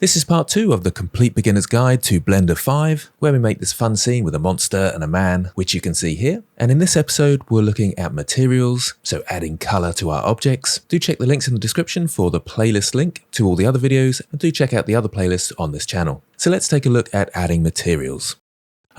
This is part 2 of the Complete Beginner's Guide to Blender 5, where we make this fun scene with a monster and a man, which you can see here. And in this episode, we're looking at materials, so adding color to our objects. Do check the links in the description for the playlist link to all the other videos, and do check out the other playlists on this channel. So let's take a look at adding materials.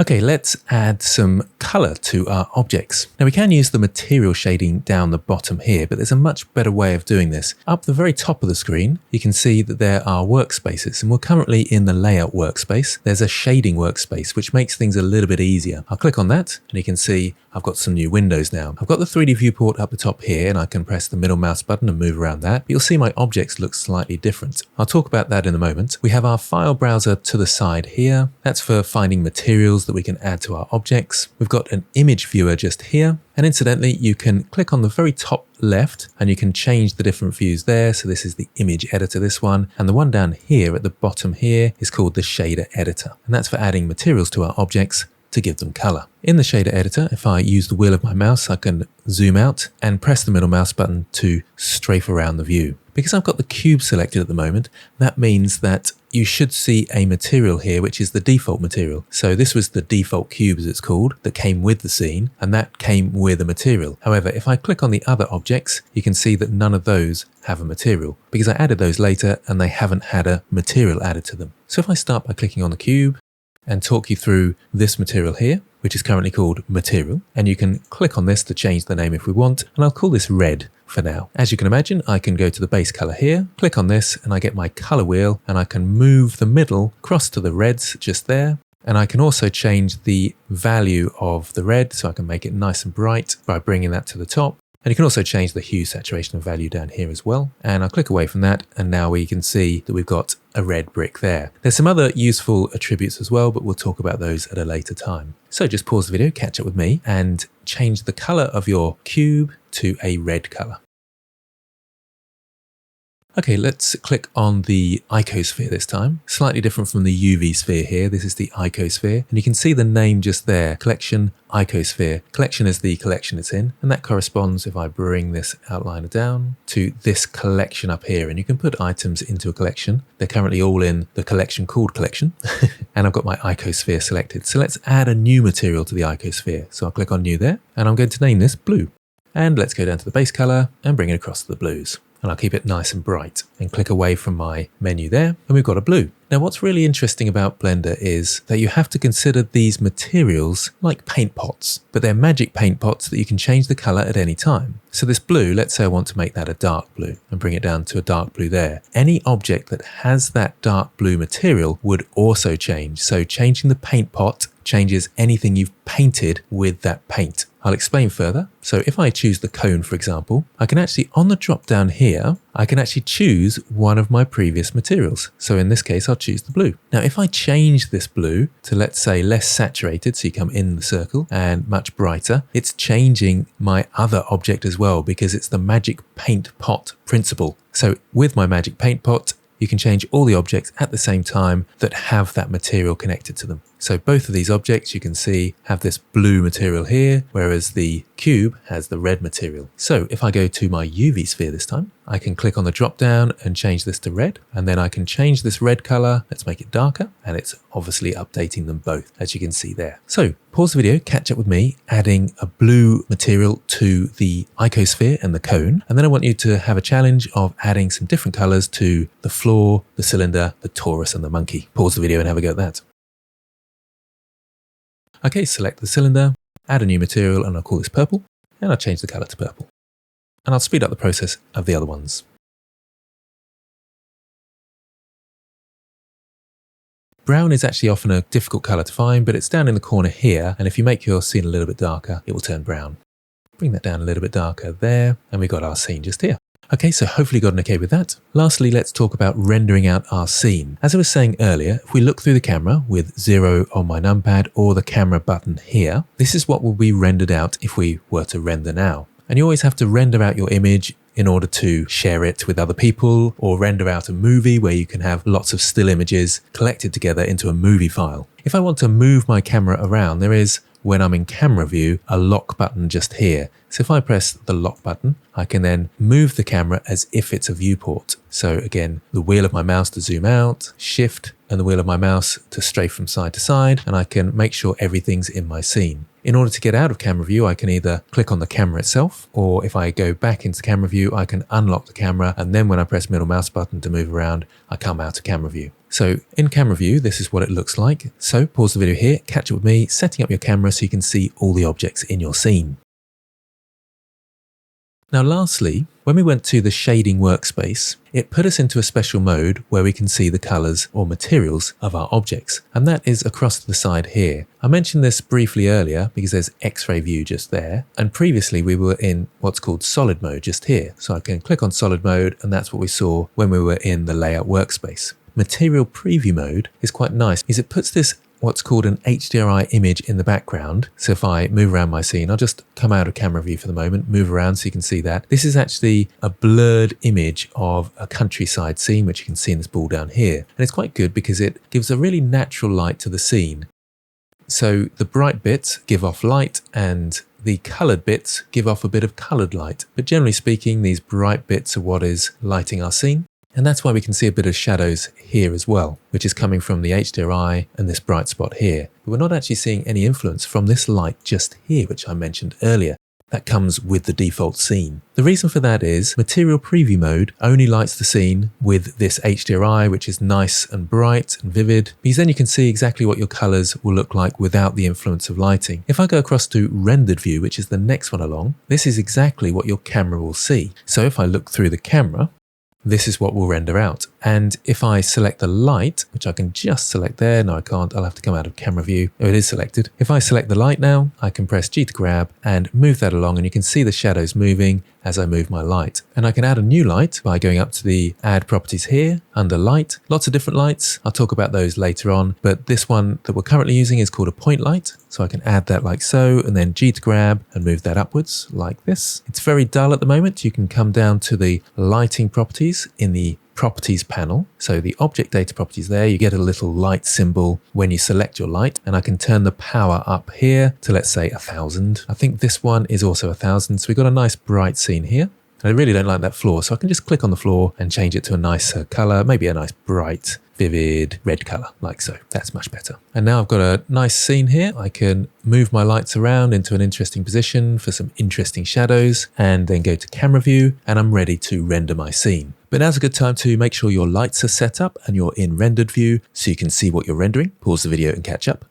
Okay, let's add some color to our objects. Now we can use the material shading down the bottom here, but there's a much better way of doing this. Up the very top of the screen, you can see that there are workspaces, and we're currently in the layout workspace. There's a shading workspace, which makes things a little bit easier. I'll click on that, and you can see I've got some new windows now. I've got the 3D viewport up the top here, and I can press the middle mouse button and move around that. But you'll see my objects look slightly different. I'll talk about that in a moment. We have our file browser to the side here. That's for finding materials that we can add to our objects. We've got an image viewer just here. And incidentally, you can click on the very top left and you can change the different views there. So this is the image editor, this one. And the one down here at the bottom here is called the shader editor. And that's for adding materials to our objects to give them color. In the shader editor, if I use the wheel of my mouse, I can zoom out and press the middle mouse button to strafe around the view. Because I've got the cube selected at the moment, that means that you should see a material here, which is the default material. So this was the default cube, as it's called, that came with the scene, and that came with a material. However, if I click on the other objects, you can see that none of those have a material, because I added those later and they haven't had a material added to them. So if I start by clicking on the cube and talk you through this material here, which is currently called material, and you can click on this to change the name if we want, and I'll call this red for now. As you can imagine, I can go to the base color here, click on this, and I get my color wheel, and I can move the middle across to the reds just there. And I can also change the value of the red, so I can make it nice and bright by bringing that to the top. And you can also change the hue, saturation and value down here as well. And I'll click away from that, and now we can see that we've got a red brick there. There's some other useful attributes as well, but we'll talk about those at a later time. So just pause the video, catch up with me, and change the color of your cube to a red color. Okay, let's click on the icosphere this time. Slightly different from the UV sphere here. This is the icosphere, and you can see the name just there, collection icosphere. Collection is the collection it's in, and that corresponds, if I bring this outliner down, to this collection up here. And you can put items into a collection. They're currently all in the collection called collection, and I've got my icosphere selected. So let's add a new material to the icosphere. So I'll click on new there, and I'm going to name this blue. And let's go down to the base color and bring it across to the blues. And I'll keep it nice and bright and click away from my menu there, and we've got a blue. Now what's really interesting about Blender is that you have to consider these materials like paint pots, but they're magic paint pots that you can change the color at any time. So this blue, let's say I want to make that a dark blue and bring it down to a dark blue there. Any object that has that dark blue material would also change. So changing the paint pot changes anything you've painted with that paint. I'll explain further. So if I choose the cone, for example, I can actually, on the drop down here, I can actually choose one of my previous materials. So in this case, I'll choose the blue. Now, if I change this blue to, let's say, less saturated, so you come in the circle, and much brighter, it's changing my other object as well, because it's the magic paint pot principle. So with my magic paint pot, you can change all the objects at the same time that have that material connected to them. So both of these objects you can see have this blue material here, whereas the cube has the red material. So if I go to my UV sphere this time, I can click on the drop down and change this to red, and then I can change this red color. Let's make it darker, and it's obviously updating them both, as you can see there. So pause the video, catch up with me adding a blue material to the icosphere and the cone, and then I want you to have a challenge of adding some different colors to the floor, the cylinder, the torus and the monkey. Pause the video and have a go at that. Okay, select the cylinder, add a new material, and I'll call this purple, and I'll change the color to purple. And I'll speed up the process of the other ones. Brown is actually often a difficult color to find, but it's down in the corner here, and if you make your scene a little bit darker, it will turn brown. Bring that down a little bit darker there, and we've got our scene just here. Okay, so hopefully you got an okay with that. Lastly, let's talk about rendering out our scene. As I was saying earlier, if we look through the camera with 0 on my numpad or the camera button here, this is what will be rendered out if we were to render now. And you always have to render out your image in order to share it with other people, or render out a movie where you can have lots of still images collected together into a movie file. If I want to move my camera around, there is when I'm in camera view, a lock button just here. So if I press the lock button, I can then move the camera as if it's a viewport. So again, the wheel of my mouse to zoom out, shift, and the wheel of my mouse to strafe from side to side, and I can make sure everything's in my scene. In order to get out of camera view, I can either click on the camera itself, or if I go back into camera view, I can unlock the camera, and then when I press middle mouse button to move around, I come out of camera view. So in camera view, this is what it looks like. So pause the video here, catch up with me, setting up your camera so you can see all the objects in your scene. Now lastly, when we went to the shading workspace, it put us into a special mode where we can see the colors or materials of our objects, and that is across to the side here. I mentioned this briefly earlier because there's X-ray view just there, and previously we were in what's called solid mode just here. So I can click on solid mode, and that's what we saw when we were in the layout workspace. Material preview mode is quite nice because it puts this what's called an HDRI image in the background. So if I move around my scene, I'll just come out of camera view for the moment, move around so you can see that. This is actually a blurred image of a countryside scene, which you can see in this ball down here. And it's quite good because it gives a really natural light to the scene. So the bright bits give off light and the colored bits give off a bit of colored light. But generally speaking, these bright bits are what is lighting our scene. And that's why we can see a bit of shadows here as well, which is coming from the HDRI and this bright spot here. But we're not actually seeing any influence from this light just here, which I mentioned earlier. That comes with the default scene. The reason for that is material preview mode only lights the scene with this HDRI, which is nice and bright and vivid, because then you can see exactly what your colors will look like without the influence of lighting. If I go across to rendered view, which is the next one along, this is exactly what your camera will see. So if I look through the camera, this is what will render out. And if I select the light, which I can just select there, no I can't, I'll have to come out of camera view. Oh, it is selected. If I select the light now, I can press G to grab and move that along, and you can see the shadows moving as I move my light. And I can add a new light by going up to the add properties here under light. Lots of different lights. I'll talk about those later on, but this one that we're currently using is called a point light. So I can add that like so, and then G to grab and move that upwards like this. It's very dull at the moment. You can come down to the lighting properties in the properties panel. So the object data properties there, you get a little light symbol when you select your light, and I can turn the power up here to, let's say, 1000. I think this one is also 1000. So we've got a nice bright scene here. And I really don't like that floor, so I can just click on the floor and change it to a nicer color, maybe a nice bright, vivid red color, like so. That's much better. And now I've got a nice scene here. I can move my lights around into an interesting position for some interesting shadows, and then go to camera view, and I'm ready to render my scene. But now's a good time to make sure your lights are set up and you're in rendered view so you can see what you're rendering. Pause the video and catch up.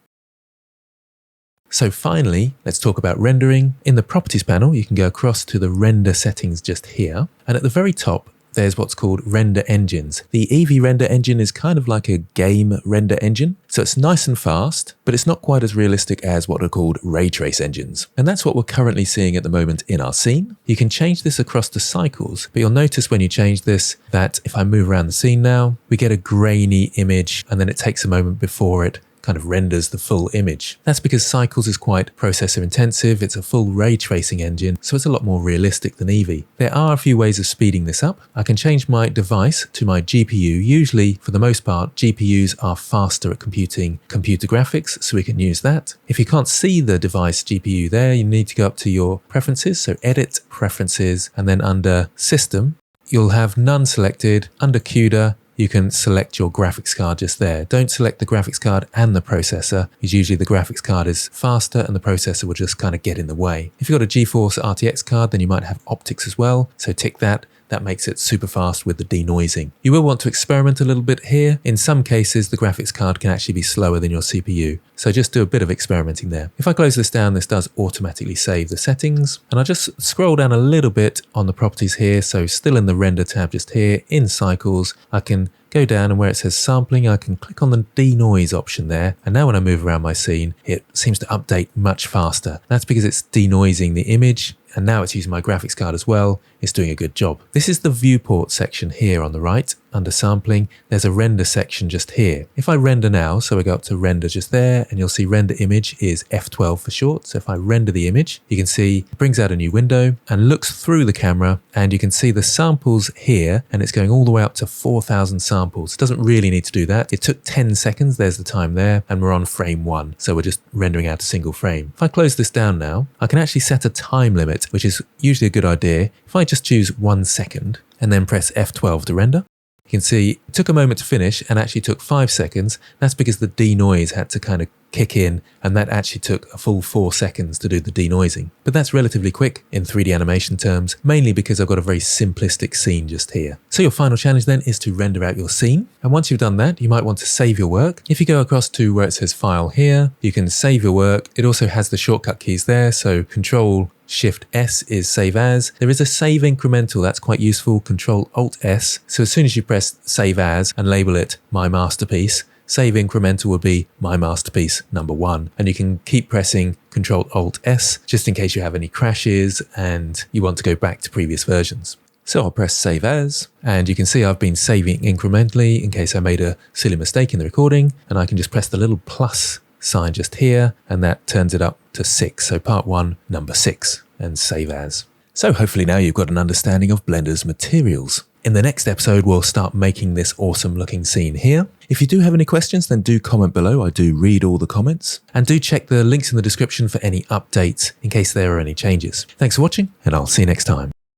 So finally, let's talk about rendering. In the properties panel, you can go across to the render settings just here. And at the very top, there's what's called render engines. The Eevee render engine is kind of like a game render engine. So it's nice and fast, but it's not quite as realistic as what are called ray trace engines. And that's what we're currently seeing at the moment in our scene. You can change this across to cycles, but you'll notice when you change this that if I move around the scene now, we get a grainy image, and then it takes a moment before it kind of renders the full image. That's because Cycles is quite processor intensive. It's a full ray tracing engine, so it's a lot more realistic than Eevee. There are a few ways of speeding this up. I can change my device to my GPU. Usually, for the most part, GPUs are faster at computing computer graphics, so we can use that. If you can't see the device GPU there, you need to go up to your preferences, so edit preferences, and then under system, you'll have none selected. Under CUDA, you can select your graphics card just there. Don't select the graphics card and the processor, because usually the graphics card is faster and the processor will just kind of get in the way. If you've got a GeForce RTX card, then you might have optics as well, so tick that. That makes it super fast with the denoising. You will want to experiment a little bit here. In some cases, the graphics card can actually be slower than your CPU. So just do a bit of experimenting there. If I close this down, this does automatically save the settings. And I'll just scroll down a little bit on the properties here. So still in the render tab just here, in cycles, I can go down, and where it says sampling, I can click on the denoise option there. And now when I move around my scene, it seems to update much faster. That's because it's denoising the image, and now it's using my graphics card as well. It's doing a good job. This is the viewport section here on the right. under sampling, there's a render section just here. If I render now, so we go up to render just there, and you'll see render image is F12 for short. So if I render the image, you can see it brings out a new window and looks through the camera, and you can see the samples here, and it's going all the way up to 4,000 samples. It doesn't really need to do that. It took 10 seconds, there's the time there, and we're on frame 1. So we're just rendering out a single frame. If I close this down now, I can actually set a time limit, which is usually a good idea. If I just choose 1 second and then press F12 to render, you can see it took a moment to finish and actually took 5 seconds. That's because the denoise had to kind of kick in, and that actually took a full 4 seconds to do the denoising. But that's relatively quick in 3D animation terms, mainly because I've got a very simplistic scene just here. So your final challenge then is to render out your scene. And once you've done that, you might want to save your work. If you go across to where it says File here, you can save your work. It also has the shortcut keys there, so Control-Shift-S is Save As. There is a Save Incremental, that's quite useful, Control-Alt-S. So as soon as you press Save As and label it My Masterpiece, Save Incremental will be My Masterpiece number 1. And you can keep pressing Control-Alt-S just in case you have any crashes and you want to go back to previous versions. So I'll press Save As, and you can see I've been saving incrementally in case I made a silly mistake in the recording, and I can just press the little plus sign just here, and that turns it up to 6. So part 1, number 6, and Save As. So hopefully now you've got an understanding of Blender's materials. In the next episode, we'll start making this awesome looking scene here. If you do have any questions, then do comment below. I do read all the comments. And do check the links in the description for any updates in case there are any changes. Thanks for watching, and I'll see you next time.